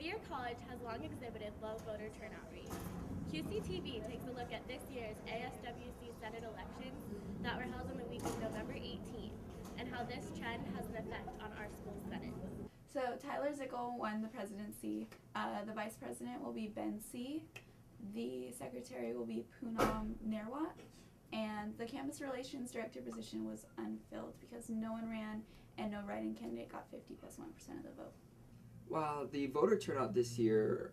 Four-year college has long exhibited low voter turnout rates. QCTV takes a look at this year's ASWC Senate elections that were held on the week of November 18th and how this trend has an effect on our school's Senate. So Tyler Zickel won the presidency. The vice president will be Ben C. The secretary will be Poonam Nerwat. And the campus relations director position was unfilled because no one ran and no write-in candidate got 50 plus 1% of the vote. Well, the voter turnout this year,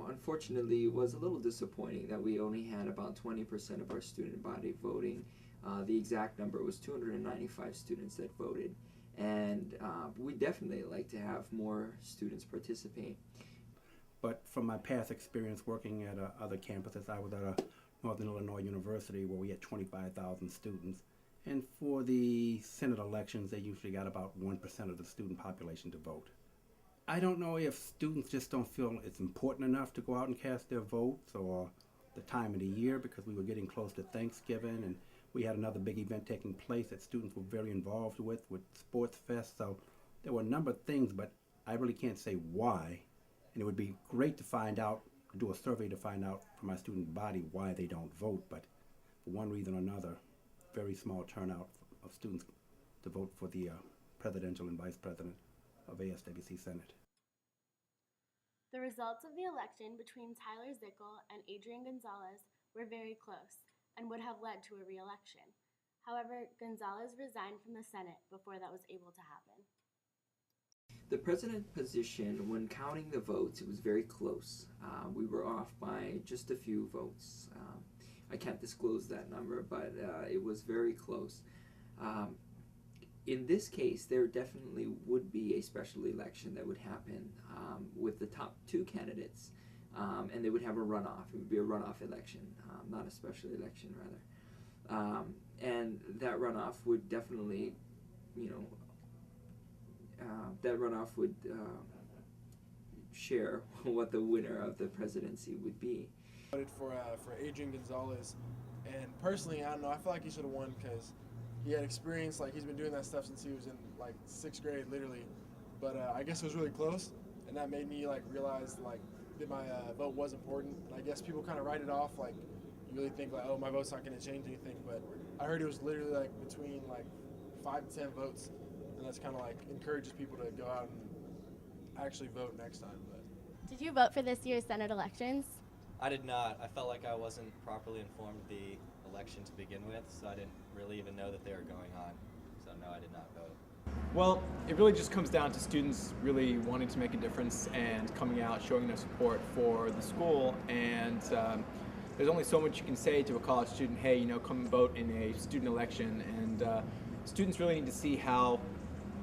unfortunately was a little disappointing that we only had about 20% of our student body voting. The exact number was 295 students that voted, and we definitely like to have more students participate. But from my past experience working at other campuses, I was at a Northern Illinois University where we had 25,000 students. And for the Senate elections, they usually got about 1% of the student population to vote. I don't know if students just don't feel it's important enough to go out and cast their votes, or the time of the year, because we were getting close to Thanksgiving and we had another big event taking place that students were very involved with Sports Fest. So there were a number of things, but I really can't say why. And it would be great to find out, do a survey to find out from our student body why they don't vote. But for one reason or another, very small turnout of students to vote for the presidential and vice president of ASWC Senate. The results of the election between Tyler Zickel and Adrian Gonzalez were very close and would have led to a re-election. However, Gonzalez resigned from the Senate before that was able to happen. The president position, when counting the votes, it was very close. We were off by just a few votes. I can't disclose that number, but it was very close. In this case, there definitely would be a special election that would happen with the top two candidates, and they would have a runoff. It would be a runoff election, not a special election, rather. And that runoff would definitely, share what the winner of the presidency would be. Voted for Adrian Gonzalez, and personally, I don't know, I feel like he should have won because he had experience, like he's been doing that stuff since he was in like 6th grade, literally. But I guess it was really close, and that made me like realize like that my vote was important. And I guess people kind of write it off, like you really think like, oh, my vote's not going to change anything. But I heard it was literally like between like 5 to 10 votes, and that's kind of like encourages people to go out and actually vote next time. But Did you vote for this year's Senate elections? I did not. I felt like I wasn't properly informed of the election to begin with, so I didn't really even know that they were going on. So no, I did not vote. Well, it really just comes down to students really wanting to make a difference and coming out, showing their support for the school. And there's only so much you can say to a college student, hey, come and vote in a student election. And students really need to see how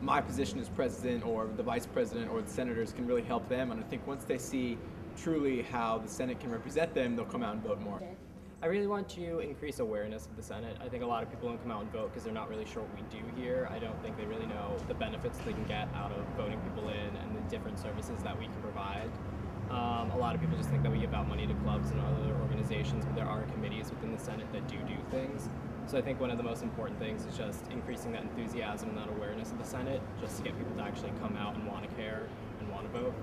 my position as president or the vice president or the senators can really help them. And I think once they see truly how the Senate can represent them, they'll come out and vote more. I really want to increase awareness of the Senate. I think a lot of people don't come out and vote because they're not really sure what we do here. I don't think they really know the benefits they can get out of voting people in and the different services that we can provide. A lot of people just think that we give out money to clubs and other organizations, but there are committees within the Senate that do things. So I think one of the most important things is just increasing that enthusiasm and that awareness of the Senate, just to get people to actually come out and want to care and want to vote.